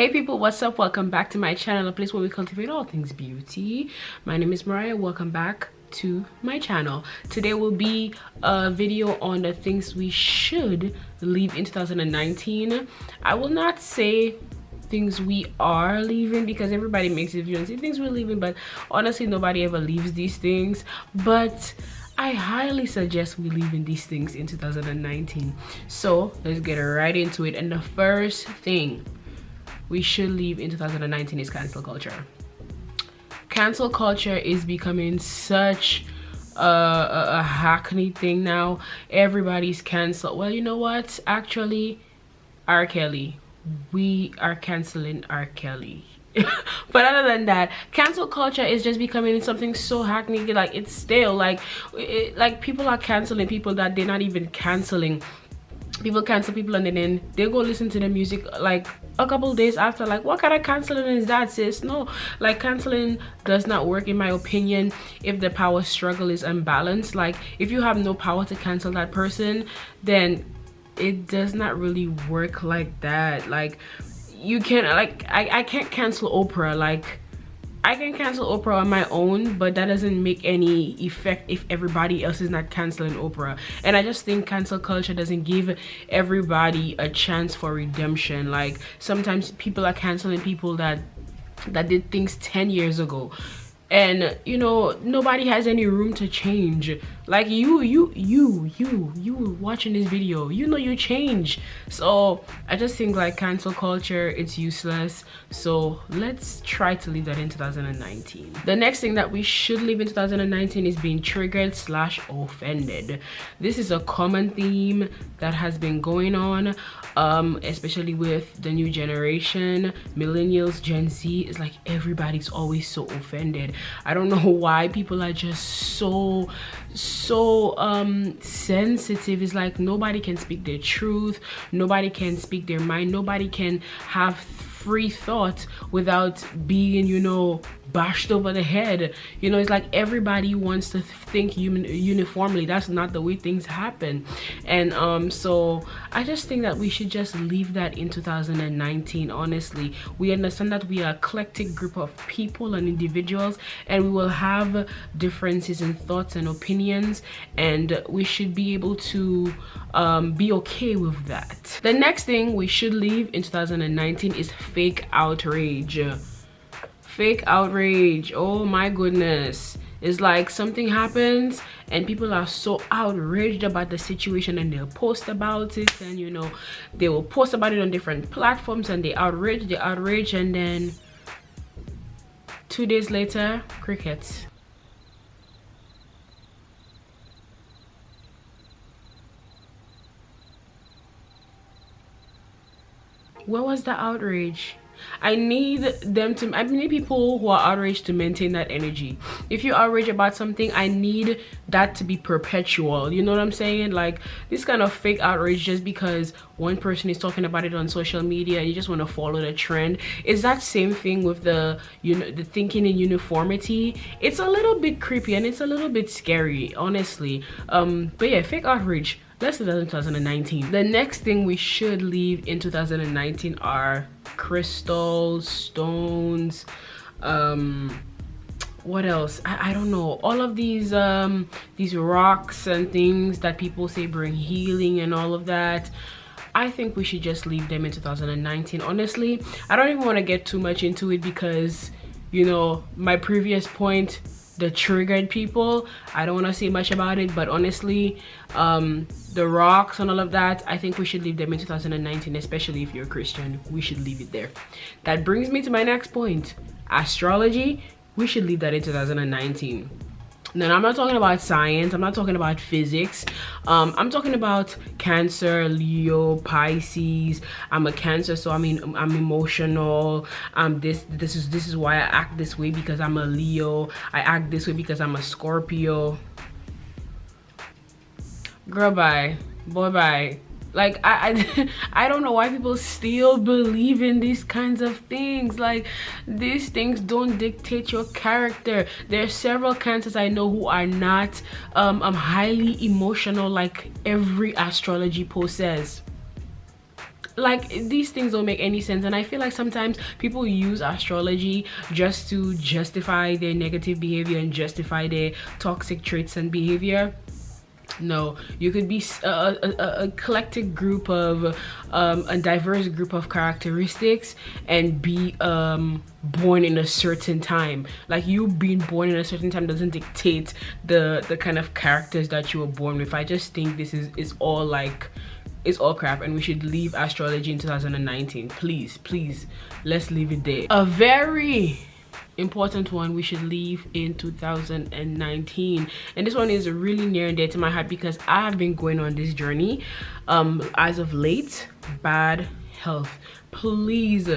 Hey people, what's up? Welcome back to my channel, a place where we cultivate all things beauty. My name is Mariah. Welcome back to my channel. Today will be a video on the things we should leave in 2019. I will not say things we are leaving because everybody makes a video and say things we're leaving, but honestly nobody ever leaves these things. But I highly suggest we leave in these things in 2019. So let's get right into it. And the first thing we should leave in 2019 is cancel culture. Cancel culture is becoming such a hackneyed thing now. Everybody's canceled. Well, you know what? Actually, R. Kelly. We are canceling R. Kelly. But other than that, cancel culture is just becoming something so hackneyed. Like, it's stale. Like people are canceling people that they're not even canceling. People cancel people and then they go listen to the music like a couple days after. Like, what kind of canceling is that, sis? No, like, canceling does not work in my opinion if the power struggle is unbalanced. Like, if you have no power to cancel that person, then it does not really work like that. Like, you can't, like, I can't cancel Oprah. Like, I can cancel Oprah on my own, but that doesn't make any effect if everybody else is not canceling Oprah. And I just think cancel culture doesn't give everybody a chance for redemption. Like, sometimes people are canceling people that did things 10 years ago. And you know, nobody has any room to change. Like, you watching this video, you know you change. So I just think, like, cancel culture, it's useless. So let's try to leave that in 2019. The next thing that we should leave in 2019 is being triggered / offended. This is a common theme that has been going on, especially with the new generation, millennials, Gen Z. Is like everybody's always so offended. I don't know why people are just so sensitive. It's like nobody can speak their truth, nobody can speak their mind, nobody can have free thought without being, you know, bashed over the head. You know, it's like everybody wants to think uniformly. That's not the way things happen. And so I just think that we should just leave that in 2019. Honestly, we understand that we are an eclectic group of people and individuals, and we will have differences in thoughts and opinions, and we should be able to be okay with that. The next thing we should leave in 2019 is fake outrage. Fake outrage, oh my goodness. It's like something happens and people are so outraged about the situation, and they'll post about it, and you know, they will post about it on different platforms, and they outrage, and then 2 days later, crickets. Where was the outrage? I need people who are outraged to maintain that energy. If you outrage about something, I need that to be perpetual. You know what I'm saying? Like, this kind of fake outrage just because one person is talking about it on social media and you just want to follow the trend. It's that same thing with the, you know, the thinking in uniformity. It's a little bit creepy and it's a little bit scary, honestly. But yeah, fake outrage, let's do that in 2019. The next thing we should leave in 2019 are crystals, stones, what else? I don't know. All of these rocks and things that people say bring healing and all of that. I think we should just leave them in 2019. Honestly, I don't even want to get too much into it because, you know, my previous point, the triggered people, I don't want to say much about it. But honestly, the rocks and all of that, I think we should leave them in 2019, especially if you're a Christian. We should leave it there. That brings me to my next point. Astrology, we should leave that in 2019. Now, I'm not talking about science, I'm not talking about physics. I'm talking about Cancer, Leo, Pisces. I'm a Cancer, so I mean, I'm emotional. This is why I act this way, because I'm a Leo. I act this way because I'm a Scorpio. Girl, bye. Boy, bye. Like, I don't know why people still believe in these kinds of things. Like, these things don't dictate your character. There are several Cancers I know who are not highly emotional like every astrology post says. like these things don't make any sense. And I feel like sometimes people use astrology just to justify their negative behavior and justify their toxic traits and behavior. No, you could be a eclectic group of a diverse group of characteristics and be born in a certain time. Like, you being born in a certain time doesn't dictate the kind of characters that you were born with. I just think this is all like, it's all crap, and we should leave astrology in 2019. Please, let's leave it there. A very important one we should leave in 2019, and this one is really near and dear to my heart because I have been going on this journey as of late. Bad health. Please,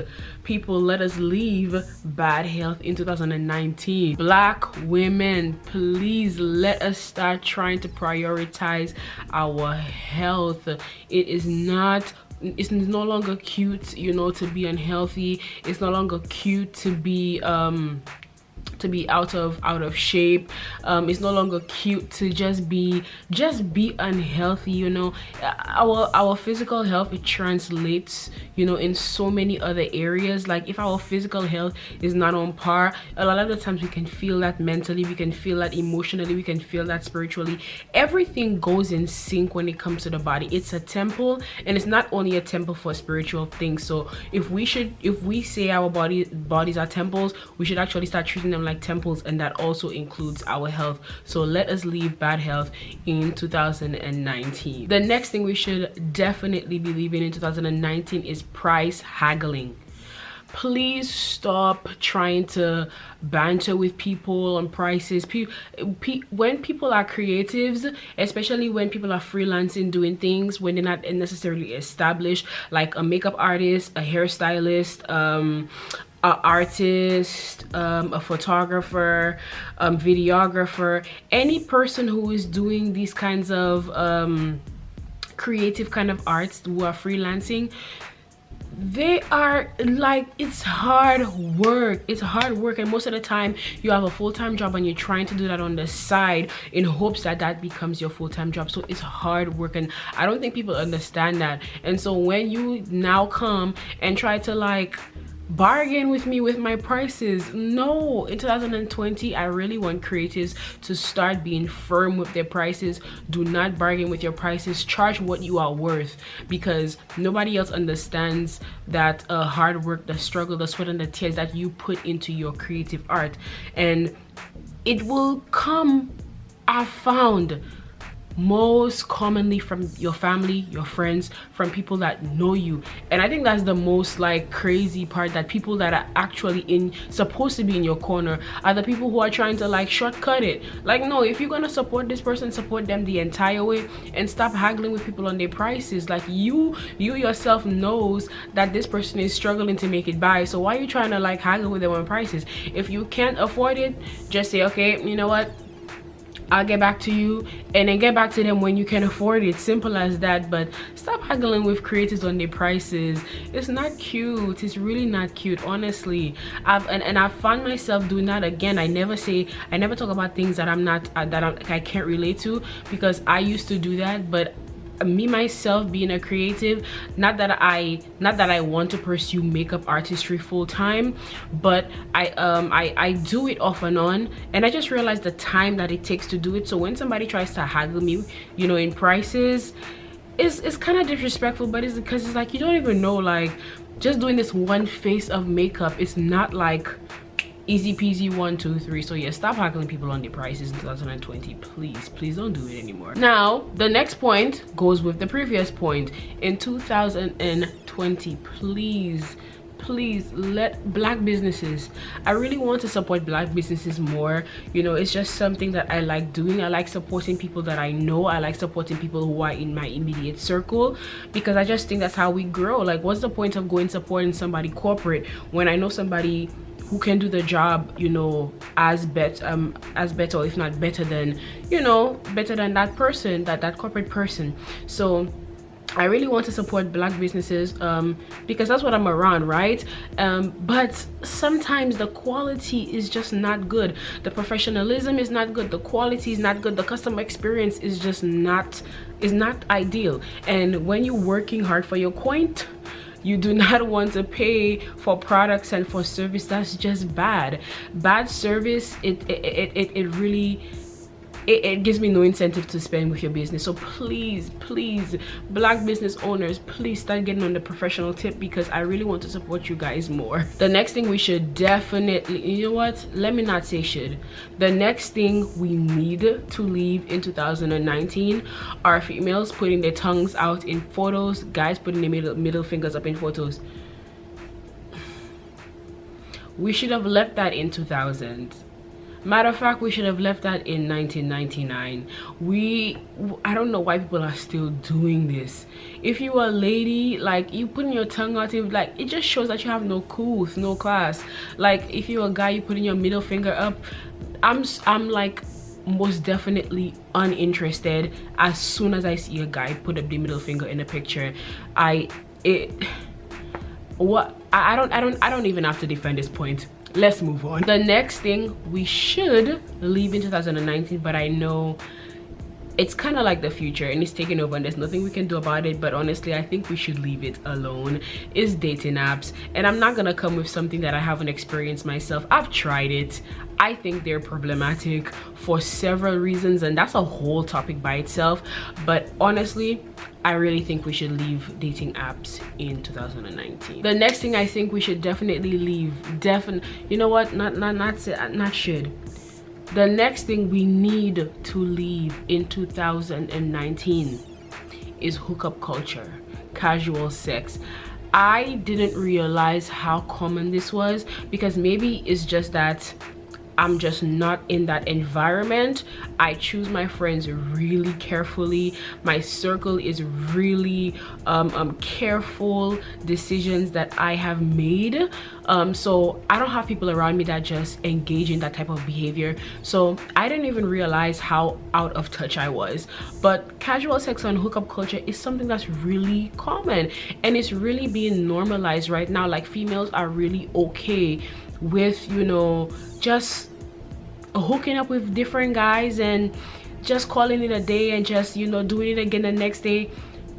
people, let us leave bad health in 2019. Black women, please let us start trying to prioritize our health. It's no longer cute, you know, to be unhealthy. It's no longer cute to be out of shape. It's no longer cute to just be unhealthy, you know. Our physical health, it translates, you know, in so many other areas. Like, if our physical health is not on par, a lot of the times we can feel that mentally, we can feel that emotionally, we can feel that spiritually. Everything goes in sync when it comes to the body. It's a temple, and it's not only a temple for spiritual things. So if we say our bodies are temples, we should actually start treating them like temples, and that also includes our health. So let us leave bad health in 2019. The next thing we should definitely be leaving in 2019 is price haggling. Please stop trying to banter with people on prices. When people are creatives, especially when people are freelancing, doing things when they're not necessarily established, like a makeup artist, a hairstylist, artist, a photographer, videographer, any person who is doing these kinds of creative kind of arts who are freelancing, they are like, it's hard work. And most of the time you have a full-time job and you're trying to do that on the side in hopes that that becomes your full-time job. So it's hard work, and I don't think people understand that. And so when you now come and try to like bargain with me with my prices, no, in 2020 I really want creatives to start being firm with their prices. Do not bargain with your prices. Charge what you are worth, because nobody else understands that hard work, the struggle, the sweat and the tears that you put into your creative art. And it will come, I've found, most commonly from your family, your friends, from people that know you. And I think that's the most like crazy part, that people that are actually supposed to be in your corner are the people who are trying to like shortcut it. Like, no, if you're gonna support this person, support them the entire way, and stop haggling with people on their prices. Like, you yourself knows that this person is struggling to make it by, so why are you trying to like haggle with them on prices? If you can't afford it, just say, okay, you know what, I'll get back to you, and then get back to them when you can afford it. Simple as that. But stop haggling with creators on their prices. It's not cute. It's really not cute, honestly. I've found myself doing that again. I never talk about things that I can't relate to, because I used to do that. But me myself being a creative, not that I want to pursue makeup artistry full-time, but I do it off and on, and I just realized the time that it takes to do it. So when somebody tries to haggle me, you know, in prices, it's kind of disrespectful. But it's because it's like, you don't even know, like, just doing this one face of makeup, it's not like easy peasy 1 2 3. So yeah, stop haggling people on the prices in 2020. Please don't do it anymore. Now the next point goes with the previous point. In 2020, please let black businesses, I really want to support black businesses more. You know, it's just something that I like doing. I like supporting people that I know. I like supporting people who are in my immediate circle, because I just think that's how we grow. Like, what's the point of going supporting somebody corporate when I know somebody who can do the job, you know, as better, or if not better than, you know, better than that person, that corporate person. So I really want to support black businesses because that's what I'm around, right? But sometimes the quality is just not good. The professionalism is not good. The quality is not good. The customer experience is just not ideal. And when you're working hard for your coin, you do not want to pay for products and for service that's just bad service. It really it gives me no incentive to spend with your business. So please, black business owners, please start getting on the professional tip, because I really want to support you guys more. The next thing we should definitely, you know what, let me not say should, the next thing we need to leave in 2019 are females putting their tongues out in photos, guys putting their middle fingers up in photos. We should have left that in 2000. Matter of fact, we should have left that in 1999. I don't know why people are still doing this. If you're a lady, like, you putting your tongue out, like, it just shows that you have no cool, no class. Like, if you're a guy, you putting your middle finger up, I'm like most definitely uninterested as soon as I see a guy put up the middle finger in a picture. I don't even have to defend this point. Let's move on. The next thing we should leave in 2019, but I know it's kind of like the future and it's taking over and there's nothing we can do about it, but honestly I think we should leave it alone, is dating apps. And I'm not gonna come with something that I haven't experienced myself. I've tried it. I think they're problematic for several reasons, and that's a whole topic by itself. But honestly, I really think we should leave dating apps in 2019. The next thing I think we should definitely leave, you know what, not should. The next thing we need to leave in 2019 is hookup culture, casual sex. I didn't realize how common this was, because maybe it's just that I'm just not in that environment. I choose my friends really carefully. My circle is really careful decisions that I have made. So I don't have people around me that just engage in that type of behavior. So I didn't even realize how out of touch I was. But casual sex and hookup culture is something that's really common, and it's really being normalized right now. Like, females are really okay with, you know, just hooking up with different guys and just calling it a day and just, you know, doing it again the next day.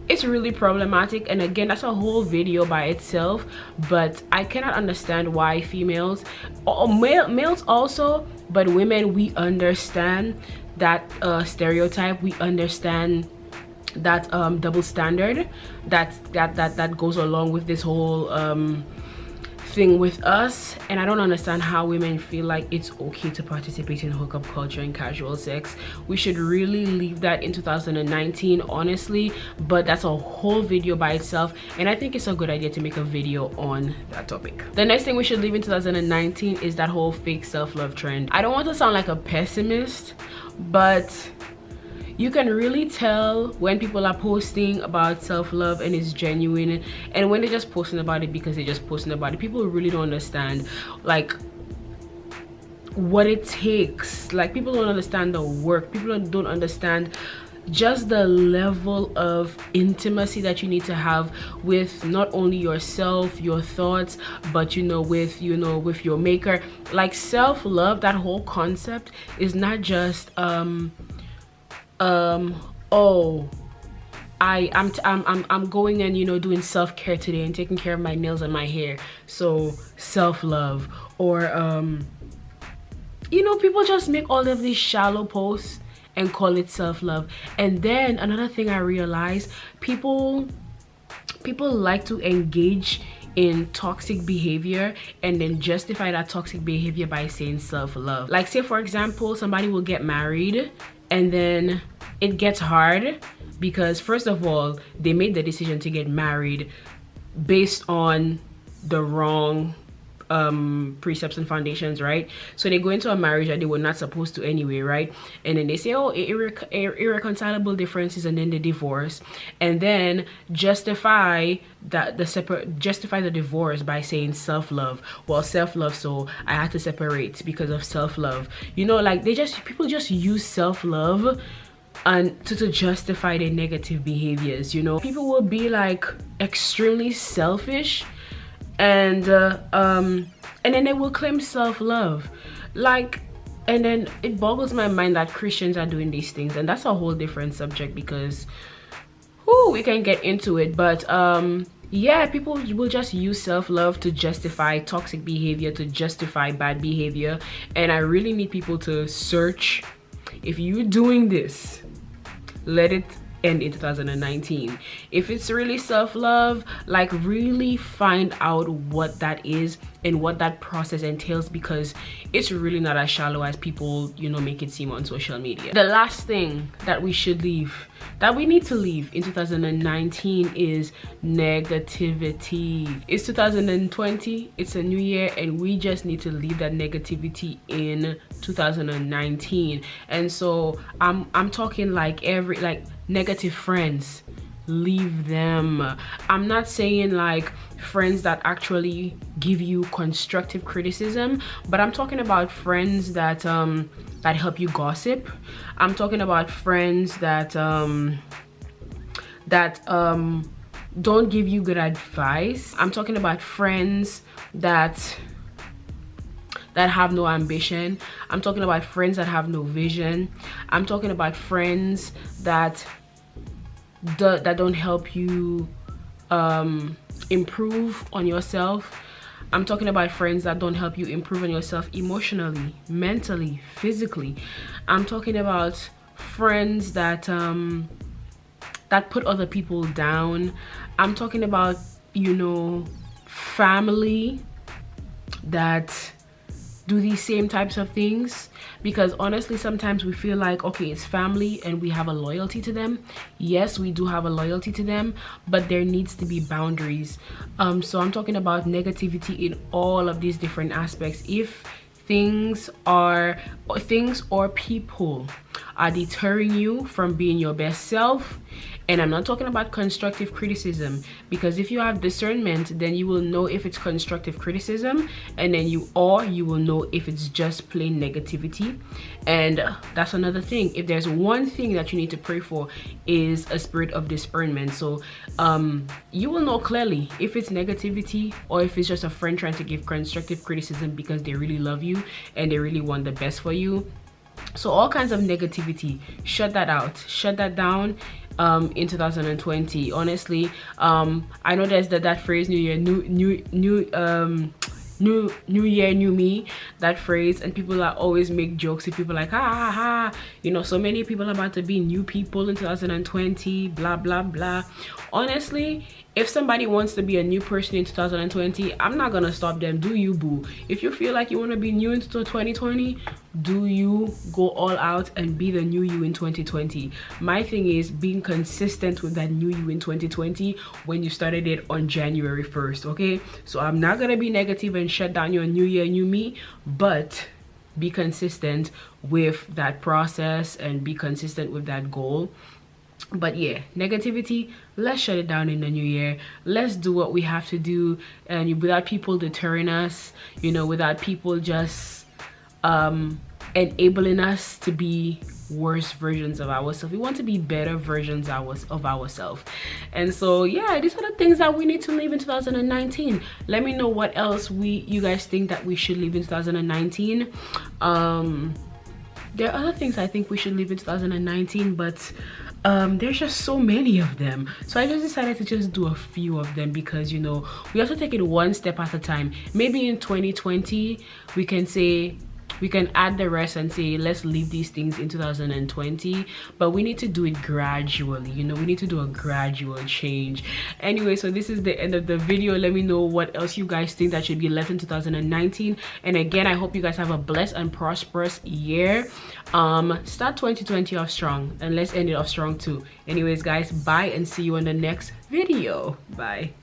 It's really problematic, and again, that's a whole video by itself. But I cannot understand why females, or males also, but women, we understand that stereotype. We understand that double standard that goes along with this whole thing with us. And I don't understand how women feel like it's okay to participate in hookup culture and casual sex. We should really leave that in 2019, honestly, but that's a whole video by itself, and I think it's a good idea to make a video on that topic. The next thing we should leave in 2019 is that whole fake self-love trend. I don't want to sound like a pessimist, but you can really tell when people are posting about self-love and it's genuine, and when they're just posting about it because they're just posting about it. People really don't understand like what it takes. Like, people don't understand the work. People don't understand just the level of intimacy that you need to have with not only yourself, your thoughts, but with your maker. Like, self-love, that whole concept is not just oh, I'm going and doing self-care today and taking care of my nails and my hair, so self-love. Or people just make all of these shallow posts and call it self-love. And then another thing I realized, people like to engage in toxic behavior and then justify that toxic behavior by saying self-love. Like, say for example, somebody will get married and then it gets hard because, first of all, they made the decision to get married based on the wrong precepts and foundations, right? So they go into a marriage that they were not supposed to anyway, right? And then they say, oh, irreconcilable differences, and then they divorce, and then justify the divorce by saying self-love. Well, self-love, so I had to separate because of self-love. Like, people just use self-love and to justify their negative behaviors. You know, people will be like extremely selfish, and then they will claim self-love, like, and then it boggles my mind that Christians are doing these things, and that's a whole different subject because we can get into it. But yeah, people will just use self-love to justify toxic behavior, to justify bad behavior, and I really need people to search. If you're doing this, let it end in 2019. If it's really self-love, like, really find out what that is and what that process entails, because it's really not as shallow as people, you know, make it seem on social media. The last thing that we should leave, that we need to leave in 2019, is negativity. It's 2020, it's a new year, and we just need to leave that negativity in 2019. And so I'm talking like negative friends, leave them. I'm not saying like friends that actually give you constructive criticism, but I'm talking about friends that that help you gossip. I'm talking about friends that don't give you good advice. I'm talking about friends that have no ambition. I'm talking about friends that have no vision. I'm talking about friends that don't help you improve on yourself. I'm talking about friends that don't help you improve on yourself emotionally, mentally, physically. I'm talking about friends that that put other people down. I'm talking about, you know, family that do these same types of things, because honestly sometimes we feel like, okay, it's family and we have a loyalty to them. Yes, we do have a loyalty to them, but there needs to be boundaries. So I'm talking about negativity in all of these different aspects. If things or people are deterring you from being your best self, and I'm not talking about constructive criticism, because if you have discernment, then you will know if it's constructive criticism, and then you will know if it's just plain negativity. And that's another thing. If there's one thing that you need to pray for, is a spirit of discernment. So you will know clearly if it's negativity or if it's just a friend trying to give constructive criticism because they really love you and they really want the best for you. So all kinds of negativity, shut that out, shut that down in 2020. Honestly, I know there's that phrase, new year, new year, new me, that phrase, and people are always make jokes with people like, ha ha ha, you know, so many people are about to be new people in 2020, blah blah blah. Honestly, if somebody wants to be a new person in 2020, I'm not gonna stop them. Do you, boo? If you feel like you want to be new into 2020, do you, go all out and be the new you in 2020. My thing is being consistent with that new you in 2020 when you started it on January 1st. Okay, so I'm not gonna be negative and shut down your new year, new me, but be consistent with that process and be consistent with that goal. But yeah, negativity, let's shut it down in the new year. Let's do what we have to do, and without people deterring us, you know, without people just enabling us to be worse versions of ourselves. We want to be better versions of ourselves. And so yeah, these are the things that we need to leave in 2019. Let me know what else you guys think that we should leave in 2019. There are other things I think we should leave in 2019, but there's just so many of them, so I just decided to just do a few of them, because, you know, we have to take it one step at a time. Maybe in 2020 we can add the rest and say, let's leave these things in 2020, but we need to do it gradually. You know, we need to do a gradual change. Anyway, so this is the end of the video. Let me know what else you guys think that should be left in 2019. And again, I hope you guys have a blessed and prosperous year. Start 2020 off strong, and let's end it off strong too. Anyways guys, bye, and see you in the next video. Bye.